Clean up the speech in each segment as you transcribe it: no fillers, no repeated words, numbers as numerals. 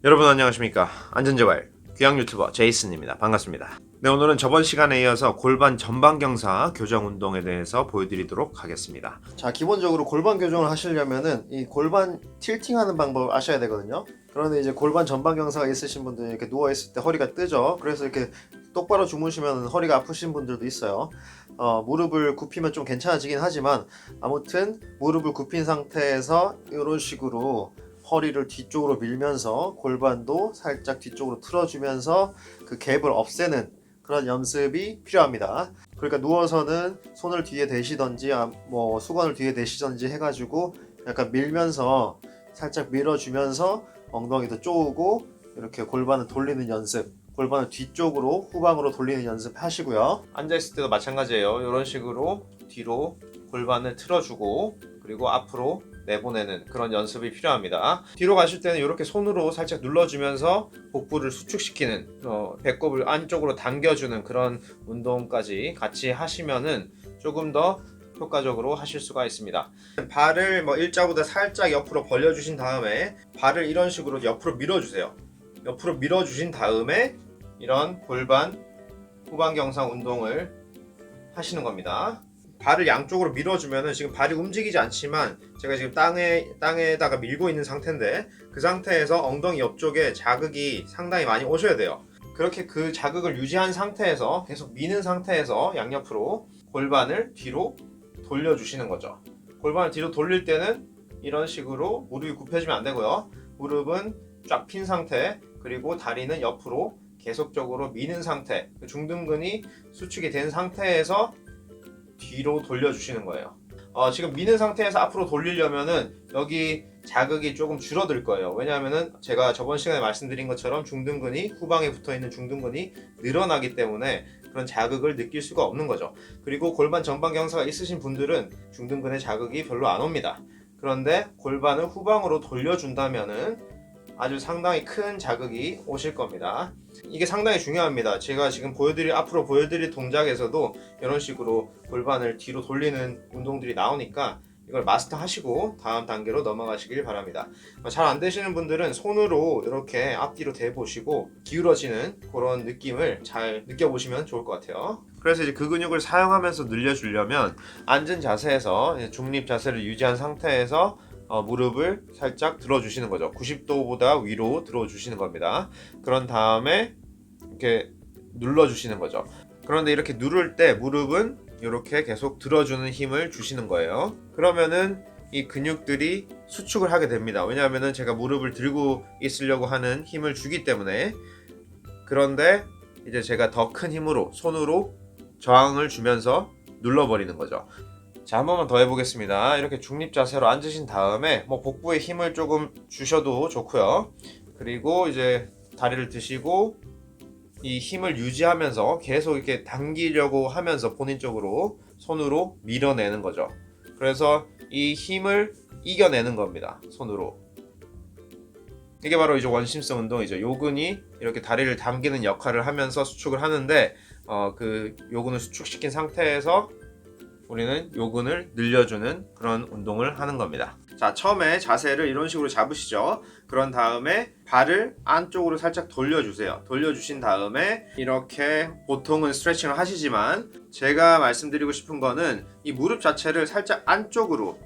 여러분 안녕하십니까. 안전재활 귀향 유튜버 제이슨입니다. 반갑습니다. 네, 오늘은 저번 시간에 이어서 골반 전방경사 교정 운동에 대해서 보여드리도록 하겠습니다. 자, 기본적으로 골반 교정을 하시려면은 이 골반 틸팅하는 방법을 아셔야 되거든요. 그런데 이제 골반 전방경사가 있으신 분들은 이렇게 누워있을 때 허리가 뜨죠. 그래서 이렇게 똑바로 주무시면 허리가 아프신 분들도 있어요. 무릎을 굽히면 좀 괜찮아지긴 하지만 아무튼 무릎을 굽힌 상태에서 이런 식으로 허리를 뒤쪽으로 밀면서 골반도 살짝 뒤쪽으로 틀어주면서 그 갭을 없애는 그런 연습이 필요합니다. 그러니까 누워서는 손을 뒤에 대시던지 뭐 수건을 뒤에 대시던지 해가지고 약간 밀면서 살짝 밀어주면서 엉덩이도 쪼우고 이렇게 골반을 돌리는 연습, 골반을 뒤쪽으로 후방으로 돌리는 연습 하시고요. 앉아있을 때도 마찬가지예요. 이런 식으로 뒤로 골반을 틀어주고 그리고 앞으로 내보내는 그런 연습이 필요합니다. 뒤로 가실 때는 이렇게 손으로 살짝 눌러주면서 복부를 수축시키는 배꼽을 안쪽으로 당겨주는 그런 운동까지 같이 하시면은 조금 더 효과적으로 하실 수가 있습니다. 발을 일자보다 살짝 옆으로 벌려주신 다음에 발을 이런 식으로 옆으로 밀어주세요. 옆으로 밀어주신 다음에 이런 골반 후방경상 운동을 하시는 겁니다. 발을 양쪽으로 밀어주면은 지금 발이 움직이지 않지만 제가 지금 땅에다가 밀고 있는 상태인데 그 상태에서 엉덩이 옆쪽에 자극이 상당히 많이 오셔야 돼요. 그렇게 그 자극을 유지한 상태에서 계속 미는 상태에서 양옆으로 골반을 뒤로 돌려주시는 거죠. 골반을 뒤로 돌릴 때는 이런 식으로 무릎이 굽혀지면 안 되고요. 무릎은 쫙 핀 상태, 그리고 다리는 옆으로 계속적으로 미는 상태, 중둔근이 수축이 된 상태에서 뒤로 돌려주시는 거예요. 지금 미는 상태에서 앞으로 돌리려면은 여기 자극이 조금 줄어들 거예요. 왜냐하면은 제가 저번 시간에 말씀드린 것처럼 중둔근이 후방에 붙어있는 중둔근이 늘어나기 때문에 그런 자극을 느낄 수가 없는 거죠. 그리고 골반 전방 경사가 있으신 분들은 중둔근의 자극이 별로 안 옵니다. 그런데 골반을 후방으로 돌려준다면은 아주 상당히 큰 자극이 오실 겁니다. 이게 상당히 중요합니다. 제가 지금 앞으로 보여드릴 동작에서도 이런 식으로 골반을 뒤로 돌리는 운동들이 나오니까 이걸 마스터 하시고 다음 단계로 넘어가시길 바랍니다. 잘 안 되시는 분들은 손으로 이렇게 앞뒤로 대보시고 기울어지는 그런 느낌을 잘 느껴보시면 좋을 것 같아요. 그래서 이제 그 근육을 사용하면서 늘려주려면 앉은 자세에서 중립 자세를 유지한 상태에서 무릎을 살짝 들어주시는 거죠. 90도보다 위로 들어주시는 겁니다. 그런 다음에 이렇게 눌러주시는 거죠. 그런데 이렇게 누를 때 무릎은 이렇게 계속 들어주는 힘을 주시는 거예요. 그러면은 이 근육들이 수축을 하게 됩니다. 왜냐하면은 제가 무릎을 들고 있으려고 하는 힘을 주기 때문에. 그런데 이제 제가 더 큰 힘으로 손으로 저항을 주면서 눌러버리는 거죠. 자, 한 번만 더 해보겠습니다. 이렇게 중립 자세로 앉으신 다음에 복부에 힘을 조금 주셔도 좋고요. 그리고 이제 다리를 드시고 이 힘을 유지하면서 계속 이렇게 당기려고 하면서 본인 쪽으로 손으로 밀어내는 거죠. 그래서 이 힘을 이겨내는 겁니다. 손으로. 이게 바로 이제 원심성 운동이죠. 요근이 이렇게 다리를 당기는 역할을 하면서 수축을 하는데 그 요근을 수축시킨 상태에서 우리는 요근을 늘려주는 그런 운동을 하는 겁니다. 자, 처음에 자세를 이런 식으로 잡으시죠. 그런 다음에 발을 안쪽으로 살짝 돌려주세요. 돌려주신 다음에 이렇게 보통은 스트레칭을 하시지만 제가 말씀드리고 싶은 거는 이 무릎 자체를 살짝 안쪽으로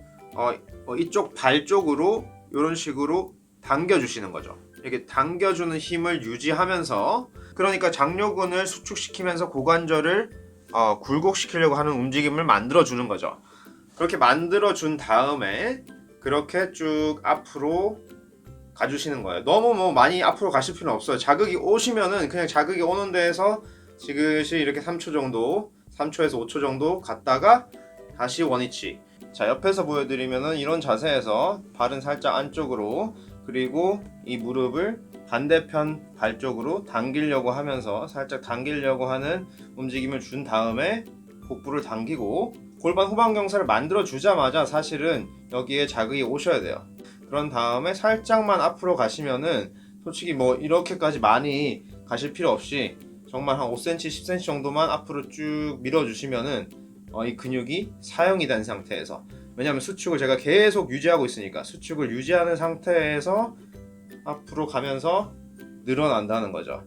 이쪽 발 쪽으로 이런 식으로 당겨주시는 거죠. 이렇게 당겨주는 힘을 유지하면서, 그러니까 장요근을 수축시키면서 고관절을 굴곡시키려고 하는 움직임을 만들어주는 거죠. 그렇게 만들어준 다음에 그렇게 쭉 앞으로 가주시는 거예요. 너무 많이 앞으로 가실 필요는 없어요. 자극이 오시면은 그냥 자극이 오는 데에서 지그시 이렇게 3초 정도, 3초에서 5초 정도 갔다가 다시 원위치. 자, 옆에서 보여드리면은 이런 자세에서 발은 살짝 안쪽으로, 그리고 이 무릎을 반대편 발 쪽으로 당기려고 하면서 살짝 당기려고 하는 움직임을 준 다음에 복부를 당기고, 골반 후방 경사를 만들어 주자마자 사실은 여기에 자극이 오셔야 돼요. 그런 다음에 살짝만 앞으로 가시면은 솔직히 이렇게까지 많이 가실 필요 없이 정말 한 5cm, 10cm 정도만 앞으로 쭉 밀어주시면은 이 근육이 사용이 된 상태에서, 왜냐하면 수축을 제가 계속 유지하고 있으니까 수축을 유지하는 상태에서 앞으로 가면서 늘어난다는 거죠.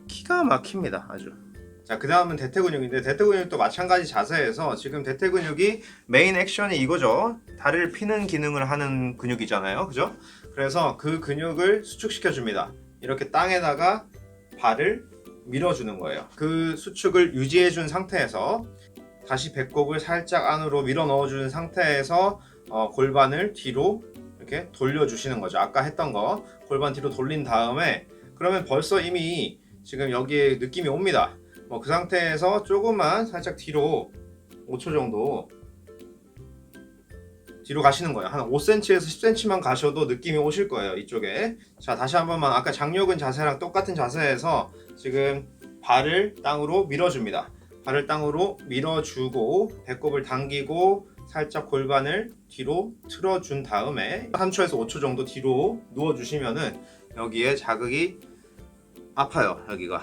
기가 막힙니다. 아주. 자, 그 다음은 대퇴 근육인데, 대퇴 근육도 마찬가지 자세에서 지금 대퇴 근육이 메인 액션이 이거죠. 다리를 피는 기능을 하는 근육이잖아요. 그죠? 그래서 그 근육을 수축시켜 줍니다. 이렇게 땅에다가 발을 밀어주는 거예요. 그 수축을 유지해 준 상태에서 다시 배꼽을 살짝 안으로 밀어 넣어 주는 상태에서 골반을 뒤로 이렇게 돌려주시는 거죠. 아까 했던 거 골반 뒤로 돌린 다음에, 그러면 벌써 이미 지금 여기에 느낌이 옵니다. 그 상태에서 조금만 살짝 뒤로 5초 정도 뒤로 가시는 거예요. 한 5cm에서 10cm만 가셔도 느낌이 오실 거예요, 이쪽에. 자, 다시 한 번만 아까 장요근 자세랑 똑같은 자세에서 지금 발을 땅으로 밀어줍니다. 발을 땅으로 밀어주고 배꼽을 당기고 살짝 골반을 뒤로 틀어준 다음에 3초에서 5초 정도 뒤로 누워주시면은 여기에 자극이 아파요, 여기가.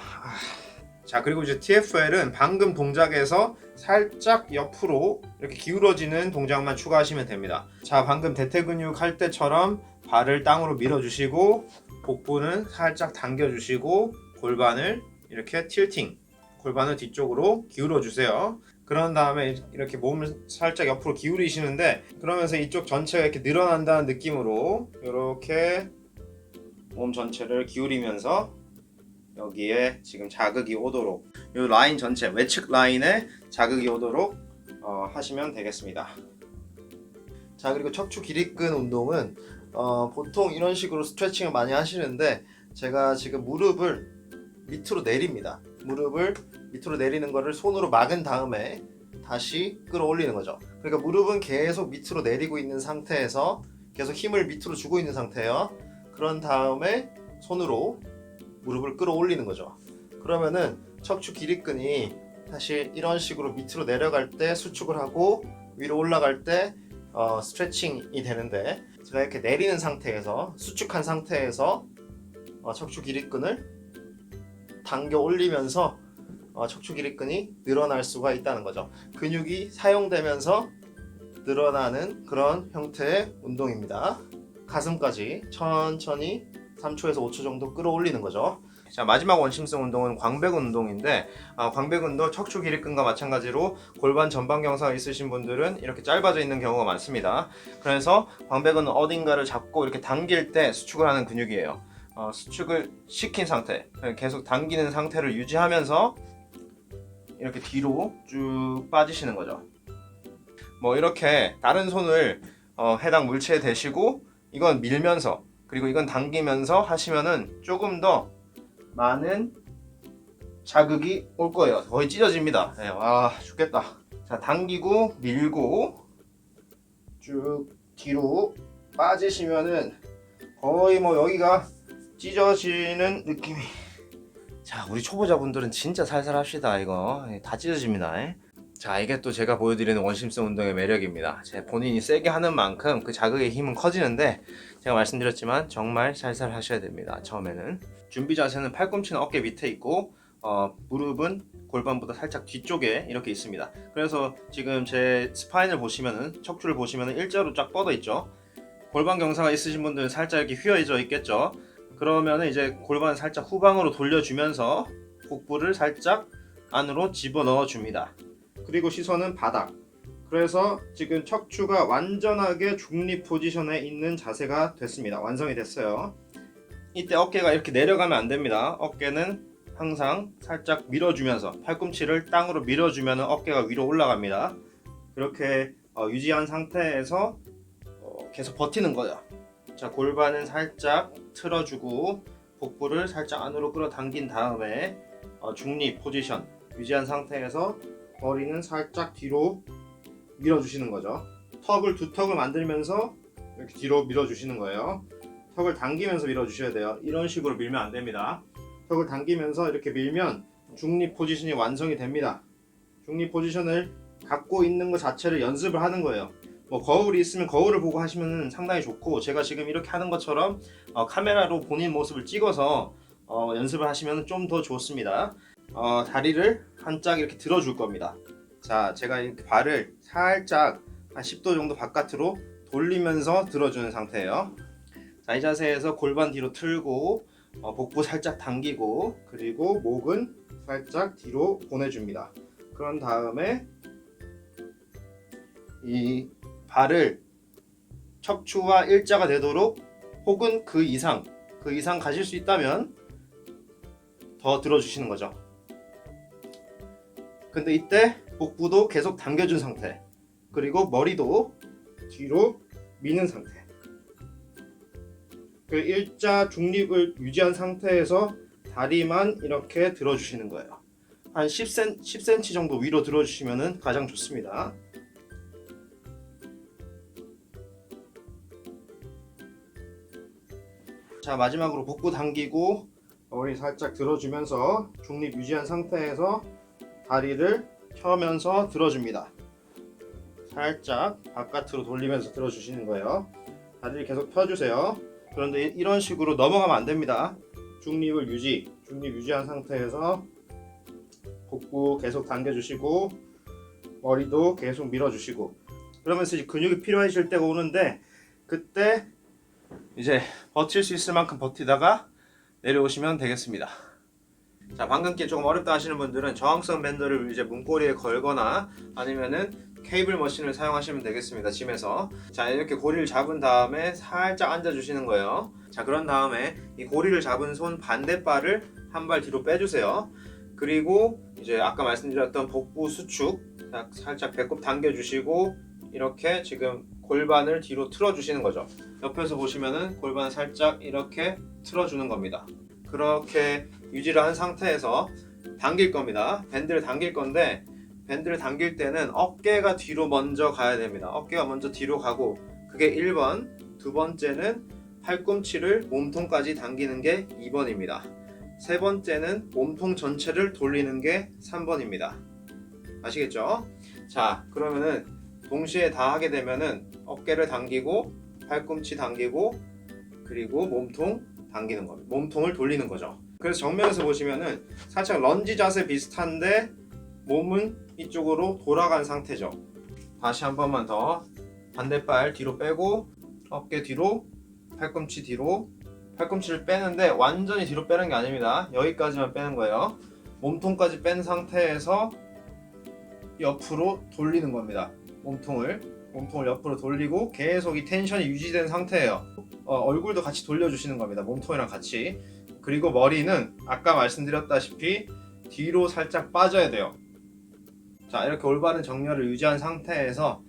자, 그리고 이제 TFL은 방금 동작에서 살짝 옆으로 이렇게 기울어지는 동작만 추가하시면 됩니다. 자, 방금 대퇴 근육 할 때처럼 발을 땅으로 밀어주시고 복부는 살짝 당겨주시고 골반을 이렇게 틸팅, 골반을 뒤쪽으로 기울여 주세요. 그런 다음에 이렇게 몸을 살짝 옆으로 기울이시는데, 그러면서 이쪽 전체가 이렇게 늘어난다는 느낌으로 이렇게 몸 전체를 기울이면서 여기에 지금 자극이 오도록, 이 라인 전체 외측 라인에 자극이 오도록 하시면 되겠습니다. 자, 그리고 척추 기립근 운동은 보통 이런 식으로 스트레칭을 많이 하시는데, 제가 지금 무릎을 밑으로 내립니다. 무릎을 밑으로 내리는 거를 손으로 막은 다음에 다시 끌어올리는 거죠. 그러니까 무릎은 계속 밑으로 내리고 있는 상태에서 계속 힘을 밑으로 주고 있는 상태예요. 그런 다음에 손으로 무릎을 끌어올리는 거죠. 그러면은 척추 기립근이 사실 이런 식으로 밑으로 내려갈 때 수축을 하고 위로 올라갈 때 스트레칭이 되는데, 제가 이렇게 내리는 상태에서 수축한 상태에서 척추 기립근을 당겨 올리면서 척추 기립근이 늘어날 수가 있다는 거죠. 근육이 사용되면서 늘어나는 그런 형태의 운동입니다. 가슴까지 천천히 3초에서 5초 정도 끌어올리는 거죠. 자, 마지막 원심성 운동은 광배근 운동인데, 광배근도 척추 기립근과 마찬가지로 골반 전방 경사가 있으신 분들은 이렇게 짧아져 있는 경우가 많습니다. 그래서 광배근은 어딘가를 잡고 이렇게 당길 때 수축을 하는 근육이에요. 수축을 시킨 상태, 계속 당기는 상태를 유지하면서 이렇게 뒤로 쭉 빠지시는 거죠. 이렇게 다른 손을 해당 물체에 대시고 이건 밀면서, 그리고 이건 당기면서 하시면은 조금 더 많은 자극이 올 거예요. 거의 찢어집니다. 네, 와, 죽겠다. 자, 당기고 밀고 쭉 뒤로 빠지시면은 거의 여기가 찢어지는 느낌이. 자, 우리 초보자분들은 진짜 살살 합시다. 이거 다 찢어집니다. 자, 이게 또 제가 보여드리는 원심성 운동의 매력입니다. 제 본인이 세게 하는 만큼 그 자극의 힘은 커지는데, 제가 말씀드렸지만 정말 살살 하셔야 됩니다. 처음에는 준비 자세는 팔꿈치는 어깨 밑에 있고 무릎은 골반보다 살짝 뒤쪽에 이렇게 있습니다. 그래서 지금 제 스파인을 보시면은, 척추를 보시면은 일자로 쫙 뻗어 있죠. 골반 경사가 있으신 분들은 살짝 이렇게 휘어져 있겠죠. 그러면은 이제 골반을 살짝 후방으로 돌려주면서 복부를 살짝 안으로 집어넣어 줍니다. 그리고 시선은 바닥. 그래서 지금 척추가 완전하게 중립 포지션에 있는 자세가 됐습니다. 완성이 됐어요. 이때 어깨가 이렇게 내려가면 안 됩니다. 어깨는 항상 살짝 밀어주면서, 팔꿈치를 땅으로 밀어주면 어깨가 위로 올라갑니다. 그렇게 유지한 상태에서 계속 버티는 거죠. 자, 골반은 살짝 틀어주고 복부를 살짝 안으로 끌어당긴 다음에 중립 포지션 유지한 상태에서 머리는 살짝 뒤로 밀어주시는 거죠. 두 턱을 만들면서 이렇게 뒤로 밀어주시는 거예요. 턱을 당기면서 밀어주셔야 돼요. 이런 식으로 밀면 안 됩니다. 턱을 당기면서 이렇게 밀면 중립 포지션이 완성이 됩니다. 중립 포지션을 갖고 있는 것 자체를 연습을 하는 거예요. 거울이 있으면 거울을 보고 하시면 상당히 좋고, 제가 지금 이렇게 하는 것처럼 카메라로 본인 모습을 찍어서 연습을 하시면 좀 더 좋습니다. 다리를 한짝 이렇게 들어줄 겁니다. 자, 제가 이렇게 발을 살짝 한 10도 정도 바깥으로 돌리면서 들어주는 상태예요. 자, 이 자세에서 골반 뒤로 틀고 복부 살짝 당기고 그리고 목은 살짝 뒤로 보내줍니다. 그런 다음에 이 발을 척추와 일자가 되도록 혹은 그 이상 가실 수 있다면 더 들어주시는 거죠. 근데 이때 복부도 계속 당겨준 상태, 그리고 머리도 뒤로 미는 상태, 그 일자 중립을 유지한 상태에서 다리만 이렇게 들어주시는 거예요. 한 10cm 정도 위로 들어주시면 가장 좋습니다. 자, 마지막으로 복부 당기고 머리 살짝 들어주면서 중립 유지한 상태에서 다리를 펴면서 들어줍니다. 살짝 바깥으로 돌리면서 들어주시는 거예요. 다리를 계속 펴주세요. 그런데 이런 식으로 넘어가면 안 됩니다. 중립 유지한 상태에서 복부 계속 당겨주시고 머리도 계속 밀어주시고, 그러면서 이제 근육이 필요하실 때가 오는데, 그때 이제 버틸 수 있을 만큼 버티다가 내려오시면 되겠습니다. 자, 방금께 조금 어렵다 하시는 분들은 저항성 밴드를 이제 문고리에 걸거나 아니면은 케이블 머신을 사용하시면 되겠습니다. 짐에서. 자, 이렇게 고리를 잡은 다음에 살짝 앉아 주시는 거예요. 자, 그런 다음에 이 고리를 잡은 손 반대발을 한 발 뒤로 빼주세요. 그리고 이제 아까 말씀드렸던 복부 수축 살짝 배꼽 당겨 주시고 이렇게 지금 골반을 뒤로 틀어 주시는 거죠. 옆에서 보시면은 골반 살짝 이렇게 틀어 주는 겁니다. 그렇게 유지를 한 상태에서 당길 겁니다. 밴드를 당길 건데, 밴드를 당길 때는 어깨가 뒤로 먼저 가야 됩니다. 어깨가 먼저 뒤로 가고, 그게 1번. 두 번째는 팔꿈치를 몸통까지 당기는 게 2번입니다. 세 번째는 몸통 전체를 돌리는 게 3번입니다. 아시겠죠? 자, 그러면은 동시에 다 하게 되면은 어깨를 당기고 팔꿈치 당기고 그리고 몸통 당기는 겁니다. 몸통을 돌리는 거죠. 그래서 정면에서 보시면은 살짝 런지 자세 비슷한데 몸은 이쪽으로 돌아간 상태죠. 다시 한 번만 더. 반대발 뒤로 빼고 어깨 뒤로, 팔꿈치 뒤로. 팔꿈치를 빼는데 완전히 뒤로 빼는 게 아닙니다. 여기까지만 빼는 거예요. 몸통까지 뺀 상태에서 옆으로 돌리는 겁니다. 몸통을 옆으로 돌리고 계속 이 텐션이 유지된 상태예요. 얼굴도 같이 돌려주시는 겁니다. 몸통이랑 같이. 그리고 머리는 아까 말씀드렸다시피 뒤로 살짝 빠져야 돼요. 자, 이렇게 올바른 정렬을 유지한 상태에서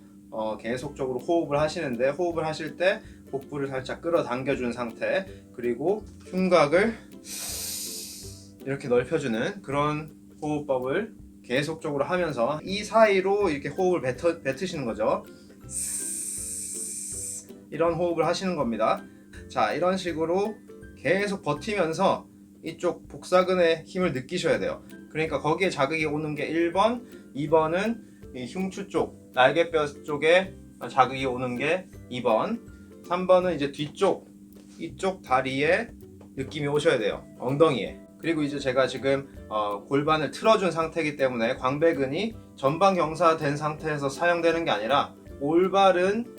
계속적으로 호흡을 하시는데, 호흡을 하실 때 복부를 살짝 끌어당겨준 상태, 그리고 흉곽을 이렇게 넓혀주는 그런 호흡법을 계속적으로 하면서 이 사이로 이렇게 호흡을 뱉으시는 거죠. 이런 호흡을 하시는 겁니다. 자, 이런 식으로 계속 버티면서 이쪽 복사근의 힘을 느끼셔야 돼요. 그러니까 거기에 자극이 오는 게 1번, 2번은 이 흉추 쪽, 날개뼈 쪽에 자극이 오는 게 2번, 3번은 이제 뒤쪽, 이쪽 다리에 느낌이 오셔야 돼요. 엉덩이에. 그리고 이제 제가 지금 골반을 틀어준 상태이기 때문에 광배근이 전방 경사된 상태에서 사용되는 게 아니라 올바른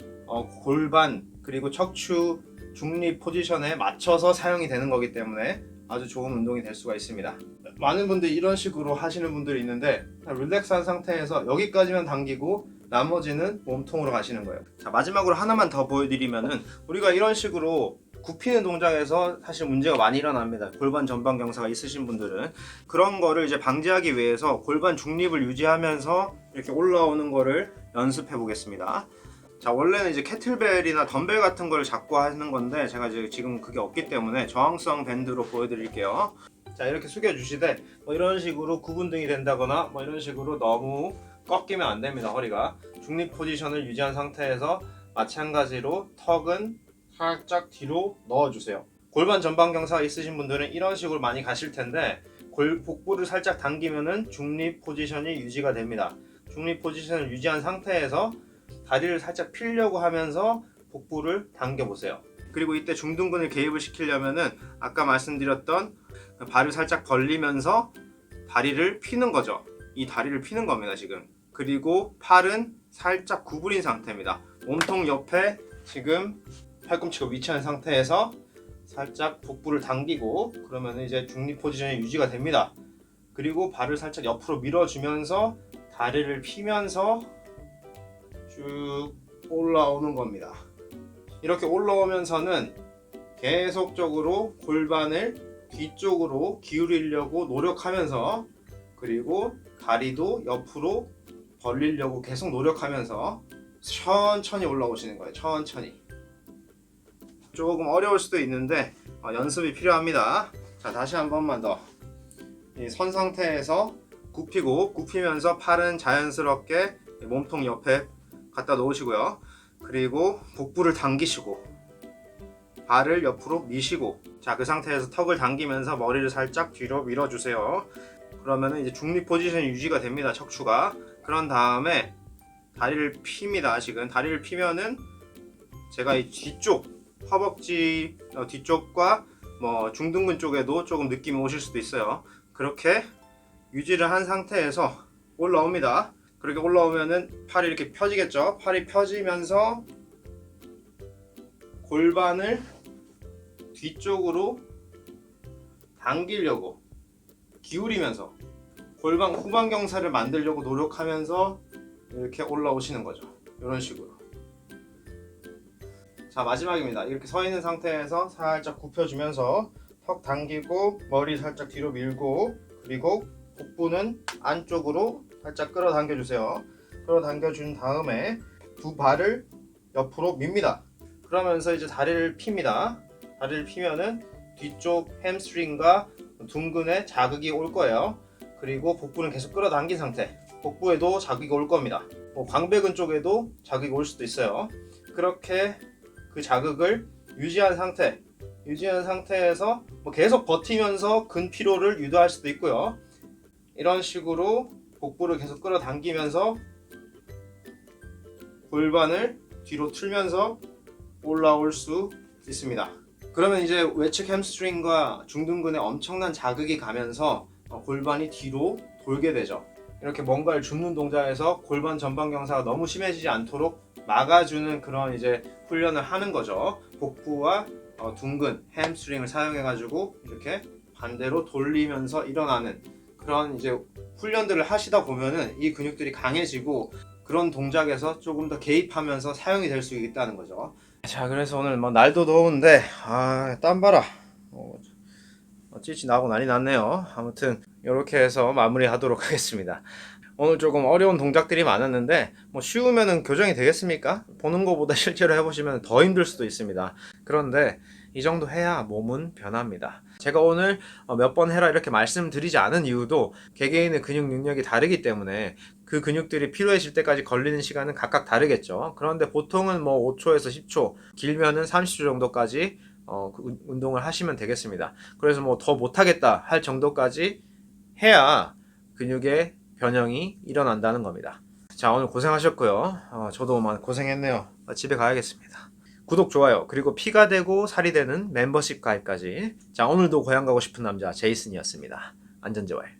골반 그리고 척추 중립 포지션에 맞춰서 사용이 되는 거기 때문에 아주 좋은 운동이 될 수가 있습니다. 많은 분들이 이런 식으로 하시는 분들이 있는데, 릴렉스한 상태에서 여기까지만 당기고 나머지는 몸통으로 가시는 거예요. 자, 마지막으로 하나만 더 보여드리면은, 우리가 이런 식으로 굽히는 동작에서 사실 문제가 많이 일어납니다. 골반 전방 경사가 있으신 분들은. 그런 거를 이제 방지하기 위해서 골반 중립을 유지하면서 이렇게 올라오는 거를 연습해 보겠습니다. 자, 원래는 이제 캐틀벨이나 덤벨 같은 걸 잡고 하는 건데, 제가 이제 지금 그게 없기 때문에 저항성 밴드로 보여드릴게요. 자, 이렇게 숙여주시되 이런 식으로 구분등이 된다거나 이런 식으로 너무 꺾이면 안 됩니다. 허리가 중립 포지션을 유지한 상태에서 마찬가지로 턱은 살짝 뒤로 넣어주세요. 골반 전방 경사가 있으신 분들은 이런 식으로 많이 가실 텐데, 복부를 살짝 당기면은 중립 포지션이 유지가 됩니다. 중립 포지션을 유지한 상태에서 다리를 살짝 펴려고 하면서 복부를 당겨 보세요. 그리고 이때 중둔근을 개입을 시키려면은 아까 말씀드렸던 발을 살짝 벌리면서 다리를 피는 거죠. 이 다리를 피는 겁니다, 지금. 그리고 팔은 살짝 구부린 상태입니다. 몸통 옆에 지금 팔꿈치가 위치한 상태에서 살짝 복부를 당기고, 그러면 이제 중립 포지션이 유지가 됩니다. 그리고 발을 살짝 옆으로 밀어주면서 다리를 피면서 쭉 올라오는 겁니다. 이렇게 올라오면서는 계속적으로 골반을 뒤쪽으로 기울이려고 노력하면서, 그리고 다리도 옆으로 벌리려고 계속 노력하면서 천천히 올라오시는 거예요. 천천히. 조금 어려울 수도 있는데 연습이 필요합니다. 자, 다시 한 번만 더. 이 선 상태에서 굽히면서 팔은 자연스럽게 몸통 옆에 갖다 놓으시고요. 그리고 복부를 당기시고 발을 옆으로 미시고, 자, 그 상태에서 턱을 당기면서 머리를 살짝 뒤로 밀어주세요. 그러면 이제 중립 포지션이 유지가 됩니다. 척추가. 그런 다음에 다리를 핍니다. 지금 다리를 피면은 제가 이 뒤쪽 허벅지 뒤쪽과 뭐 중둔근 쪽에도 조금 느낌이 오실 수도 있어요. 그렇게 유지를 한 상태에서 올라옵니다. 그렇게 올라오면은 팔이 이렇게 펴지겠죠. 팔이 펴지면서 골반을 뒤쪽으로 당기려고 기울이면서 골반 후방경사를 만들려고 노력하면서 이렇게 올라오시는 거죠. 이런 식으로. 자, 마지막입니다. 이렇게 서 있는 상태에서 살짝 굽혀주면서 턱 당기고 머리 살짝 뒤로 밀고, 그리고 복부는 안쪽으로 살짝 끌어당겨 주세요. 끌어당겨 준 다음에 두 발을 옆으로 밉니다. 그러면서 이제 다리를 핍니다. 다리를 피면은 뒤쪽 햄스트링과 둔근에 자극이 올 거예요. 그리고 복부는 계속 끌어당긴 상태. 복부에도 자극이 올 겁니다. 광배근 쪽에도 자극이 올 수도 있어요. 그렇게 그 자극을 유지한 상태에서 계속 버티면서 근피로를 유도할 수도 있고요. 이런 식으로 복부를 계속 끌어당기면서 골반을 뒤로 틀면서 올라올 수 있습니다. 그러면 이제 외측 햄스트링과 중둔근에 엄청난 자극이 가면서 골반이 뒤로 돌게 되죠. 이렇게 뭔가를 줍는 동작에서 골반 전방 경사가 너무 심해지지 않도록 막아주는 그런 이제 훈련을 하는 거죠. 복부와 둔근, 햄스트링을 사용해 가지고 이렇게 반대로 돌리면서 일어나는 그런 이제 훈련들을 하시다 보면은 이 근육들이 강해지고, 그런 동작에서 조금 더 개입하면서 사용이 될 수 있다는 거죠. 자, 그래서 오늘 날도 더운데 땀 봐라. 찌찌 나고 난리 났네요. 아무튼 이렇게 해서 마무리하도록 하겠습니다. 오늘 조금 어려운 동작들이 많았는데 쉬우면은 교정이 되겠습니까? 보는 것보다 실제로 해보시면 더 힘들 수도 있습니다. 그런데 이 정도 해야 몸은 변합니다. 제가 오늘 몇 번 해라 이렇게 말씀드리지 않은 이유도 개개인의 근육 능력이 다르기 때문에 그 근육들이 피로해질 때까지 걸리는 시간은 각각 다르겠죠. 그런데 보통은 5초에서 10초, 길면은 30초 정도까지 운동을 하시면 되겠습니다. 그래서 더 못하겠다 할 정도까지 해야 근육의 변형이 일어난다는 겁니다. 자, 오늘 고생하셨고요. 저도 고생했네요. 집에 가야겠습니다. 구독, 좋아요, 그리고 피가 되고 살이 되는 멤버십 가입까지. 자, 오늘도 고향 가고 싶은 남자 제이슨이었습니다. 안전재활.